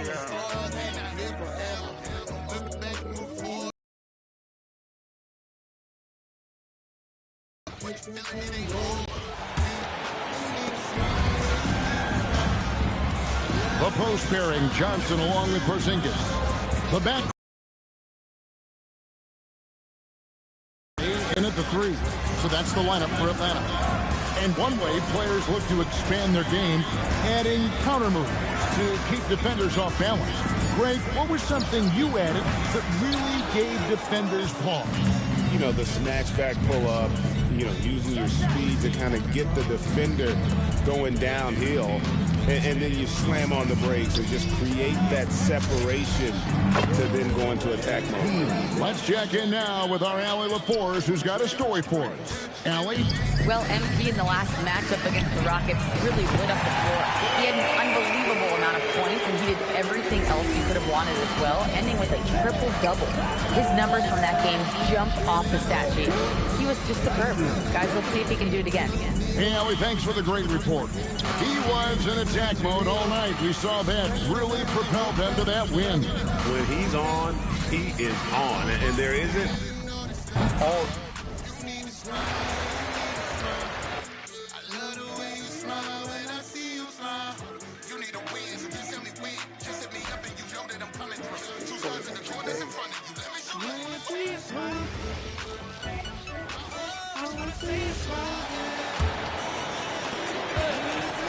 The post pairing, Johnson along with Porzingis. The back in at the three. So that's the lineup for Atlanta. And one way players look to expand their game, adding counter moves to keep defenders off balance. Greg, what was something you added that really gave defenders pause? You know, the snatch back pull up, you know, using your speed to kind of get the defender going downhill. And then you slam on the brakes and just create that separation to then go into attack mode. Let's check in now with our Allie LaForce, who's got a story for us. Allie? Well, MP in the last matchup against the Rockets really lit up the floor. He had an unbelievable amount of points, and he did everything else he could have wanted as well, ending with a triple-double. His numbers from that game jumped off the stat sheet. He was just superb. Guys, let's see if he can do it again. Hey, Allie, thanks for the great report. He was in attack mode all night. We saw that really propelled them to that win. When he's on, he is on. And there isn't all...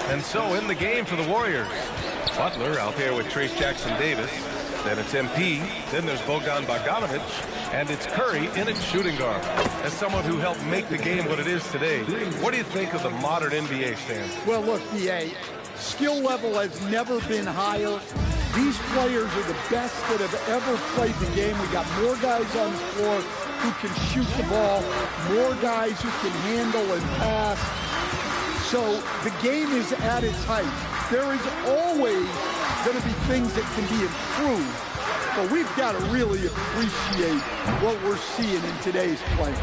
And so in the game for the Warriors, Butler out there with Trace Jackson-Davis. Then it's MP. Then there's Bogdan Bogdanovic. And it's Curry in at shooting guard. As someone who helped make the game what it is today, what do you think of the modern NBA standard? Well, look, DA, skill level has never been higher. These players are the best that have ever played the game. We got more guys on the floor who can shoot the ball, more guys who can handle and pass. So the game is at its height. There is always going to be things that can be improved, but we've got to really appreciate what we're seeing in today's play.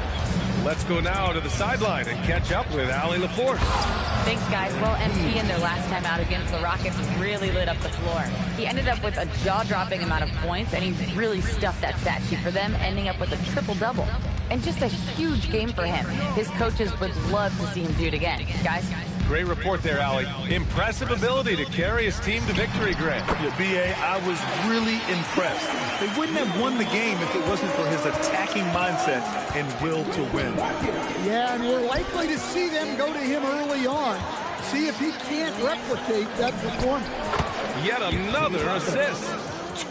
Let's go now to the sideline and catch up with Allie LaForce. Thanks, guys. Well, MP in their last time out against the Rockets really lit up the floor. He ended up with a jaw-dropping amount of points, and he really stuffed that stat sheet for them, ending up with a triple-double. And just a huge game for him. His coaches would love to see him do it again. Guys? Great report there, Allie. Impressive ability to carry his team to victory, Grant. Yeah, B.A., I was really impressed. They wouldn't have won the game if it wasn't for his attacking mindset and will to win. Yeah, and we're likely to see them go to him early on. See if he can't replicate that performance. Yet another assist.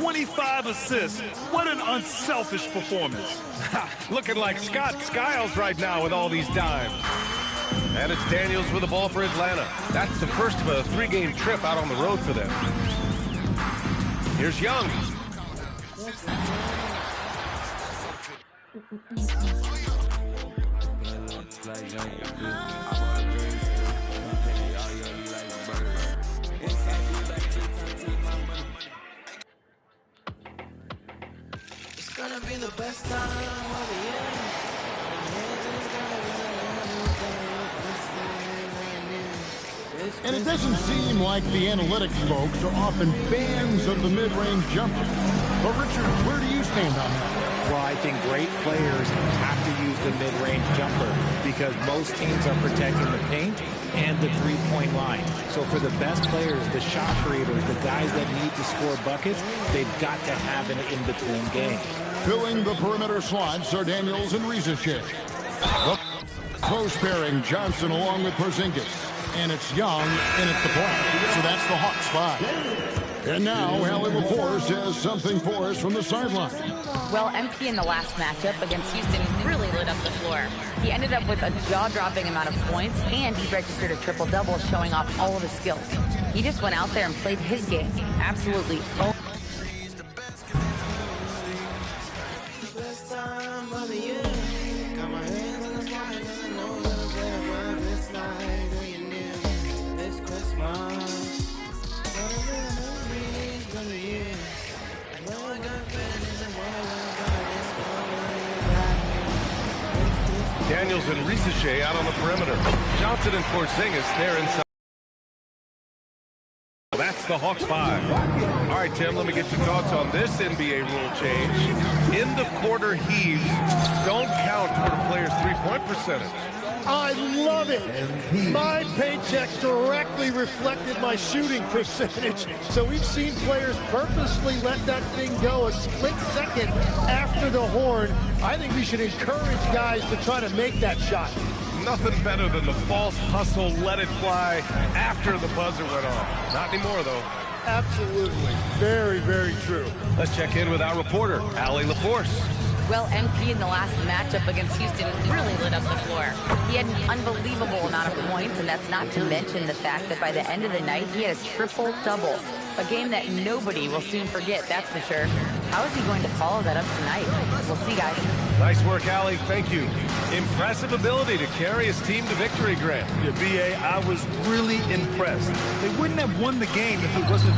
25 assists. What an unselfish performance. Looking like Scott Skiles right now with all these dimes. And it's Daniels with the ball for Atlanta. That's the first of a three-game trip out on the road for them. Here's Young. It's gonna be the best time of the year. And it doesn't seem like the analytics folks are often fans of the mid-range jumper. But Richard, where do you stand on that? Well, I think great players have to use the mid-range jumper because most teams are protecting the paint and the three-point line. So for the best players, the shot creators, the guys that need to score buckets, they've got to have an in-between game. Filling the perimeter slots are Daniels and Rizachet. Close pairing, Johnson along with Porzingis. And it's Young in at the point. So that's the hot spot. And now Allie LaForce has something for us from the sideline. Well, MP in the last matchup against Houston really lit up the floor. He ended up with a jaw-dropping amount of points, and he registered a triple-double, showing off all of his skills. He just went out there and played his game. Absolutely. Daniels and Rizachet out on the perimeter. Johnson and Porzingis there inside. That's the Hawks 5. All right, Tim, let me get your thoughts on this NBA rule change. End of quarter heaves don't count toward a player's three-point percentage. I love it. My paycheck directly reflected my shooting percentage. So we've seen players purposely let that thing go a split second after the horn. I think we should encourage guys to try to make that shot. Nothing better than the false hustle, let it fly after the buzzer went off. Not anymore, though. Absolutely. Very, very true. Let's check in with our reporter, Allie LaForce. Well, MP in the last matchup against Houston really lit up the floor. He had an unbelievable amount of points, and that's not to mention the fact that by the end of the night, he had a triple-double. A game that nobody will soon forget, that's for sure. How is he going to follow that up tonight? We'll see, guys. Nice work, Allie. Thank you. Impressive ability to carry his team to victory, Grant. Yeah, B.A., I was really impressed. They wouldn't have won the game if it wasn't...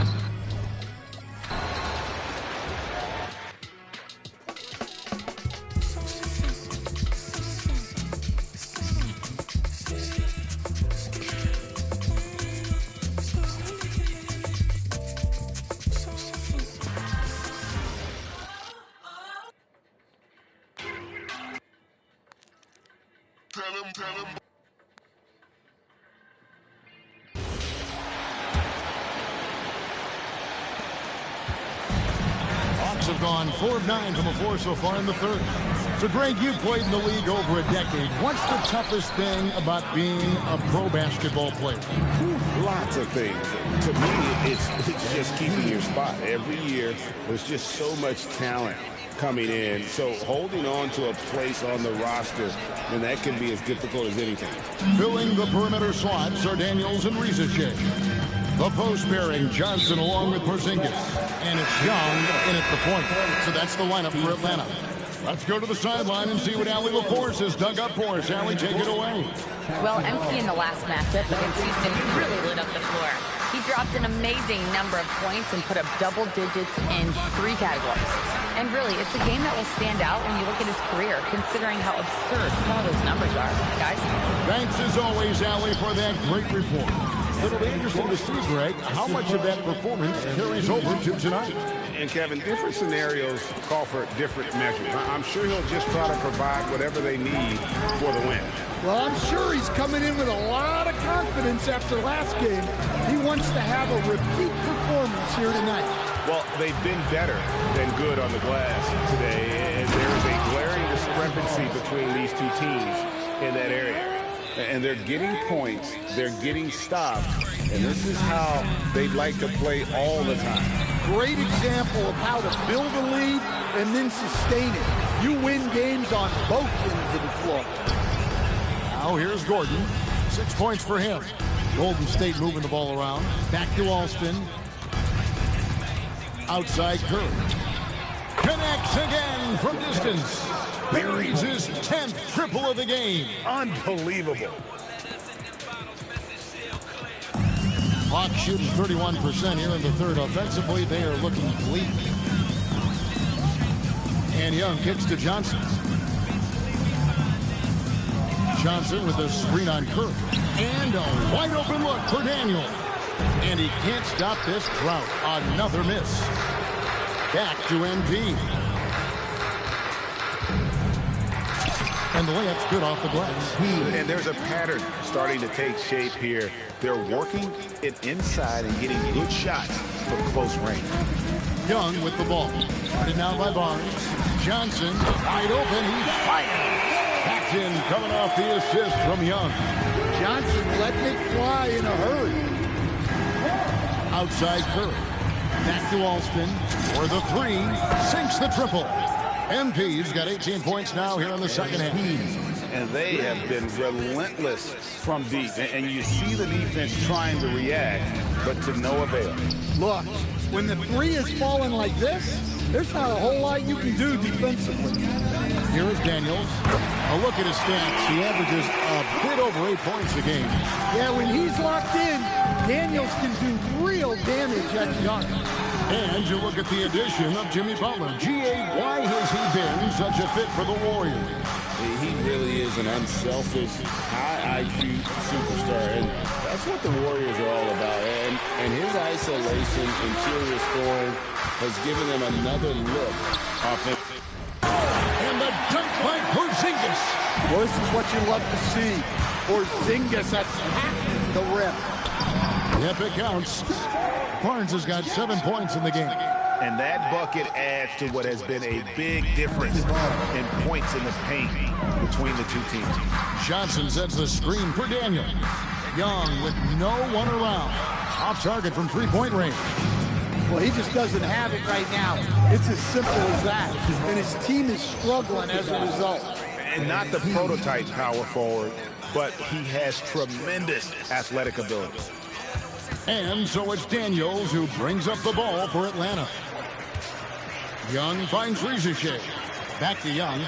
Hawks have gone 4 of 9 from the floor so far in the third. So, Greg, you've played in the league over a decade. What's the toughest thing about being a pro basketball player? Lots of things. To me, it's just keeping your spot. Every year, there's just so much talent coming in. So holding on to a place on the roster, and that can be as difficult as anything. Filling the perimeter slots are Daniels and Rizicek. The post pairing, Johnson along with Porzingis. And it's Young in at the point. So that's the lineup for Atlanta. Let's go to the sideline and see what Allie LaForce has dug up for us. Allie, take it away. Well, MP in the last matchup against Houston really lit up the floor. He dropped an amazing number of points and put up double digits in 3 categories. And really, it's a game that will stand out when you look at his career, considering how absurd some of those numbers are. Guys? Thanks as always, Allie, for that great report. It'll be interesting to see, Greg, how much of that performance carries over to tonight. And, Kevin, different scenarios call for different measures. I'm sure he'll just try to provide whatever they need for the win. Well, I'm sure he's coming in with a lot of confidence after last game. He wants to have a repeat performance here tonight. Well, they've been better than good on the glass today, and there is a glaring discrepancy between these two teams in that area. And they're getting points, they're getting stops, and this is how they'd like to play all the time. Great example of how to build a lead and then sustain it. You win games on both ends of the floor. Now here's Gordon. 6 points for him. Golden State moving the ball around. Back to Alston. Outside Curry. Connects again from distance. Buries his 10th triple of the game. Unbelievable. Hawks shooting 31% here in the third. Offensively, they are looking bleak. And Young kicks to Johnson. Johnson with a screen on Curry. And a wide open look for Daniel. And he can't stop this drought. Another miss. Back to MP. And the layup's good off the glass. And there's a pattern starting to take shape here. They're working it inside and getting good shots from close range. Young with the ball. Started now by Barnes. Johnson wide open. He's fired. That's in coming off the assist from Young. Johnson letting it fly in a hurry. Outside Curry. Back to Alston for the 3. Sinks the triple. MP's got 18 points now here in the second half. And they have been relentless from deep. And you see the defense trying to react, but to no avail. Look, when the 3 is falling like this, there's not a whole lot you can do defensively. Here is Daniels. A look at his stats. He averages a bit over 8 points a game. Yeah, when he's locked in, Daniels can do real damage at Young. And you look at the addition of Jimmy Butler. G.A., why has he been such a fit for the Warriors? he really is an unselfish, high IQ superstar, and that's what the Warriors are all about. And his isolation, interior scoring, has given them another look offensively. And the dunk by Porzingis. Well, this is what you love to see. Porzingis attacking the rim. Yep, it counts. Barnes has got 7 points in the game. And that bucket adds to what has been a big difference in points in the paint between the two teams. Johnson sets the screen for Daniel. Young with no one around. Off target from three-point range. Well, he just doesn't have it right now. It's as simple as that. And his team is struggling as a result. And not the prototype power forward, but he has tremendous athletic ability. And so it's Daniels who brings up the ball for Atlanta. Young finds Rizachet. Back to Young.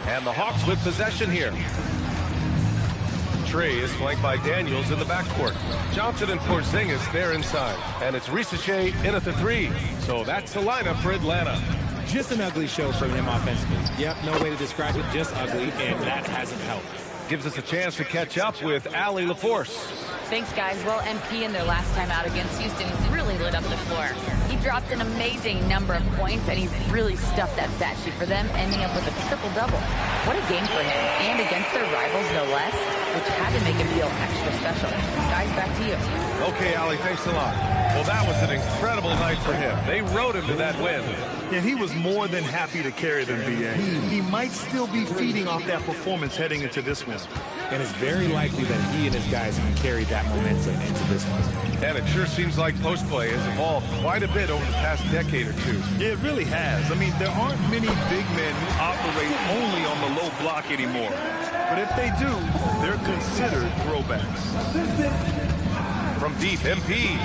And the Hawks with possession here. Trey is flanked by Daniels in the backcourt. Johnson and Porzingis there inside. And it's Rizachet in at the three. So that's the lineup for Atlanta. Just an ugly show from him offensively. Yep, no way to describe it, just ugly, and that hasn't helped. Gives us a chance to catch up with Allie LaForce. Thanks, guys. Well, MP in their last time out against Houston really lit up the floor. He dropped an amazing number of points, and he really stuffed that stat sheet for them, ending up with a triple-double. What a game for him, and against their rivals, no less, which had to make him feel extra special. Guys, back to you. Okay, Allie, thanks a lot. Well, that was an incredible night for him. They rode him to that win. Yeah, he was more than happy to carry them, B.A. He might still be feeding off that performance heading into this one. And it's very likely that he and his guys can carry that momentum into this one. And it sure seems like post play has evolved quite a bit over the past decade or two. Yeah, it really has. I mean, there aren't many big men who operate only on the low block anymore. But if they do, they're considered throwbacks. From deep, MP.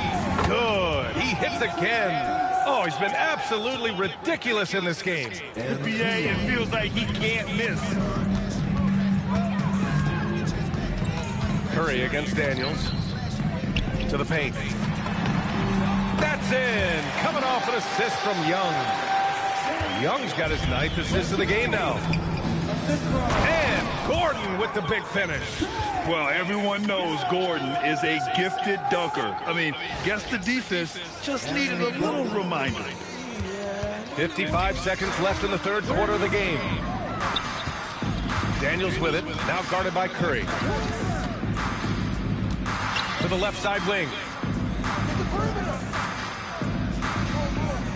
Good. He hits again. Oh, he's been absolutely ridiculous in this game. BA, it feels like he can't miss. Curry against Daniels. To the paint. That's in. Coming off an assist from Young. Young's got his 9th assist of the game now. And Gordon with the big finish. Well, everyone knows Gordon is a gifted dunker. I mean, guess the defense just needed a little reminder. 55 seconds left in the third quarter of the game. Daniels with it, now guarded by Curry. To the left side wing.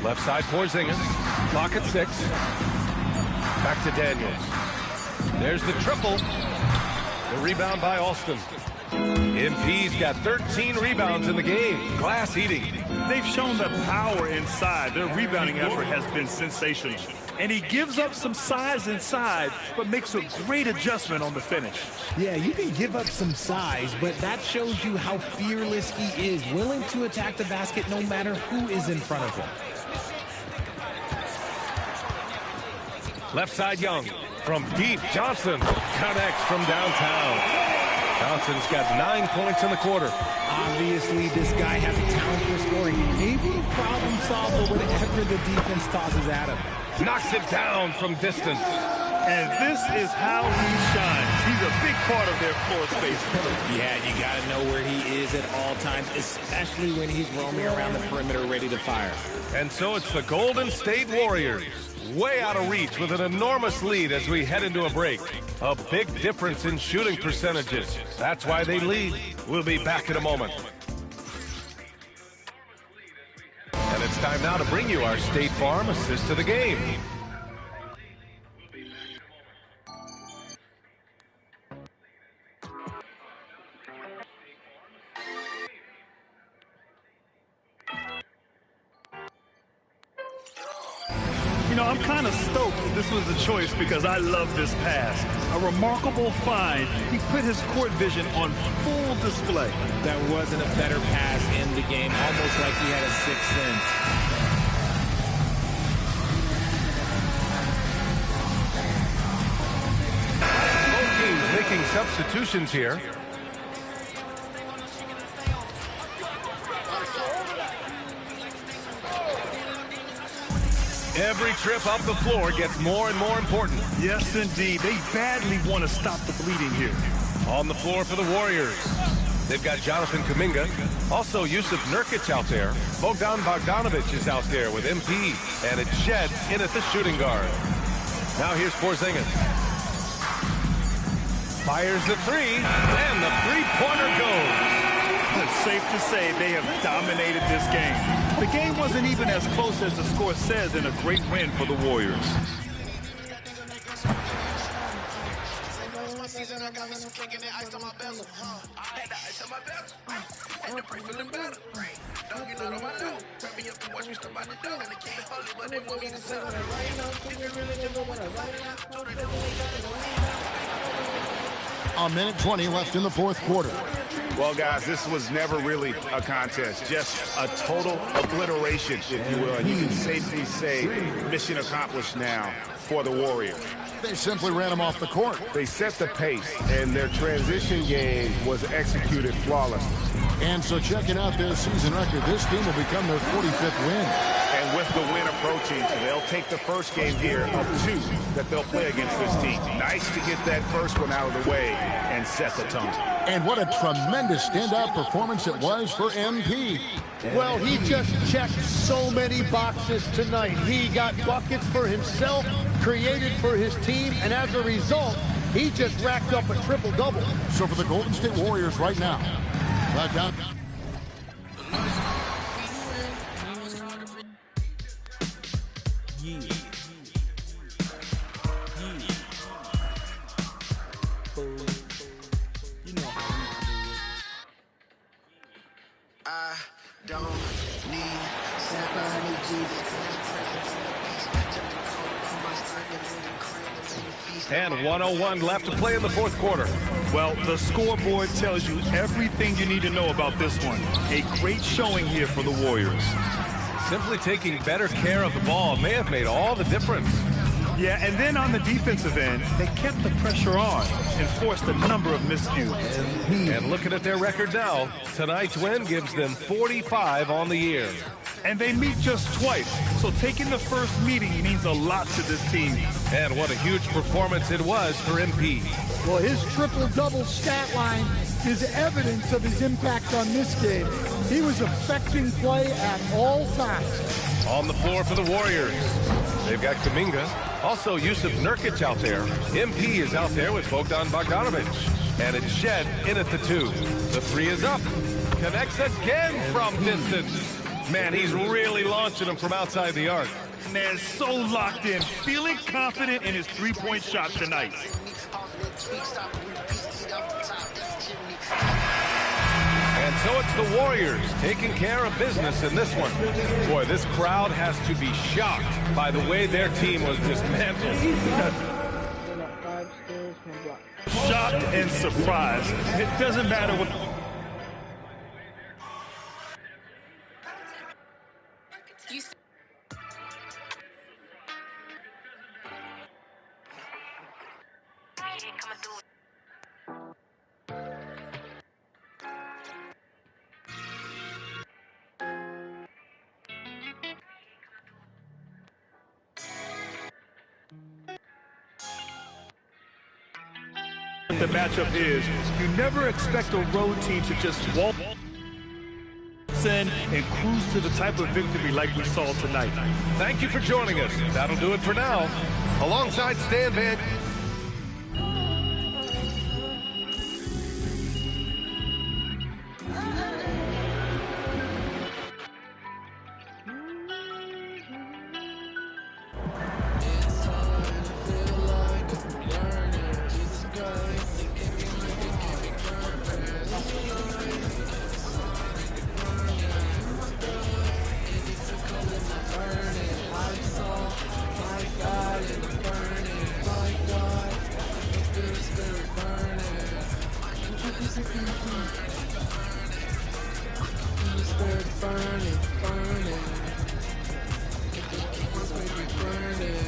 Left side Porzingis. Clock at 6. Back to Daniels. There's the triple. The rebound by Alston. MP's got 13 rebounds in the game. Glass eating. They've shown the power inside. Their rebounding effort has been sensational. And he gives up some size inside, but makes a great adjustment on the finish. Yeah, you can give up some size, but that shows you how fearless he is, willing to attack the basket no matter who is in front of him. Left side Young. From deep, Johnson connects from downtown. Johnson's got 9 points in the quarter. Obviously, this guy has a talent for scoring. Able to problem solve for whatever the defense tosses at him. Knocks it down from distance. And this is how he shines. He's a big part of their floor space. Yeah, you got to know where he is at all times, especially when he's roaming around the perimeter ready to fire. And so it's the Golden State Warriors. Way out of reach with an enormous lead as we head into a break. A big difference in shooting percentages. That's why they lead. We'll be back in a moment. And it's time now to bring you our State Farm assist to the game. know, I'm kind of stoked that this was a choice because I love this pass. A remarkable find. He put his court vision on full display. That wasn't a better pass in the game, almost like he had a sixth sense. Both teams making substitutions here. Every trip up the floor gets more and more important. Yes, indeed. They badly want to stop the bleeding here. On the floor for the Warriors, they've got Jonathan Kuminga. Also, Yusuf Nurkic out there. Bogdan Bogdanovic is out there with MP. And it's Shed in at the shooting guard. Now here's Porzingis. Fires the three, and the three-pointer goes. It's safe to say they have dominated this game. The game wasn't even as close as the score says in a great win for the Warriors. A minute 20 left in the fourth quarter. Well, guys, this was never really a contest, just a total obliteration, if you will. And you can safely say mission accomplished now for the Warriors. They simply ran him off the court. They set the pace, and their transition game was executed flawlessly. And so checking out their season record, this team will become their 45th win. And with the win approaching, they'll take the first game here of 2 that they'll play against this team. Nice to get that first one out of the way and set the tone. And what a tremendous standout performance it was for MP. Well, he just checked so many boxes tonight. He got buckets for himself, created for his team, and as a result, he just racked up a triple-double. So for the Golden State Warriors right now, back down. I don't need somebody And 101 left to play in the fourth quarter. Well, the scoreboard tells you everything you need to know about this one. A great showing here for the Warriors. Simply taking better care of the ball may have made all the difference. Yeah, and then on the defensive end, they kept the pressure on and forced a number of miscues. And looking at their record now, tonight's win gives them 45 on the year. And they meet just twice, so taking the first meeting means a lot to this team. And what a huge performance it was for MP. Well, his triple-double stat line is evidence of his impact on this game. He was affecting play at all times. On the floor for the Warriors, they've got Kuminga. Also, Yusuf Nurkic out there. MP is out there with Bogdan Bogdanovic. And it's Shed in at the 2. The 3 is up. Connects again from distance. Man, he's really launching them from outside the arc. Man, so locked in, feeling confident in his three-point shot tonight. And so it's the Warriors taking care of business in this one. Boy, this crowd has to be shocked by the way their team was dismantled. Shocked and surprised. It doesn't matter what... the matchup is, you never expect a road team to just walk in and cruise to the type of victory like we saw tonight. Thank you for joining us. That'll do it for now. Alongside Stan Van... The spirit burning, burning. Keep my spirit burning.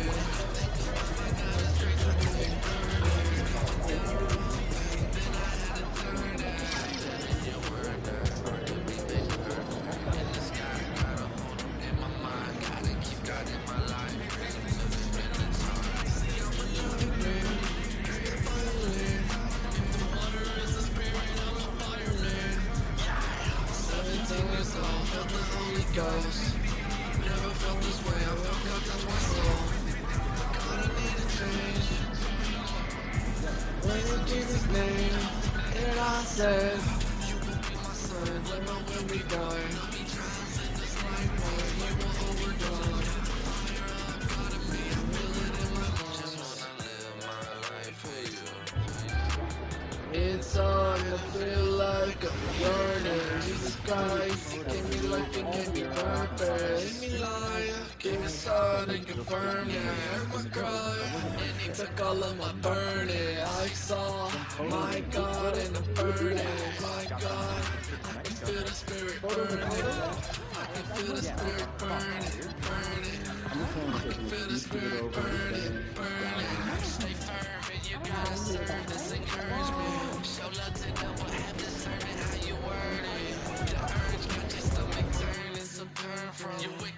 Ghost. Never felt this way, I woke up to my soul. Kinda need to change. When in Jesus' name, and I said, you will be my son, where will we go? I'll be trying to live this life, boy, you will overdone. I've gotta be, I feel it in my bones. Just wanna live my life for you. It's on, I feel like I'm burning. Jesus Christ, He gave me life and gave me purpose. Gave me life, gave me son and confirmed it. I heard my cry, and He took all of my burning. I saw my God and I'm burning. My God, I can feel the spirit burning. I can feel the spirit burning, burning. I can feel the spirit burning, burning. Stay firm and you gotta serve this encouragement. Show love to them, what have discernment, how you word it. The urge got your stomach turning, so turn from you.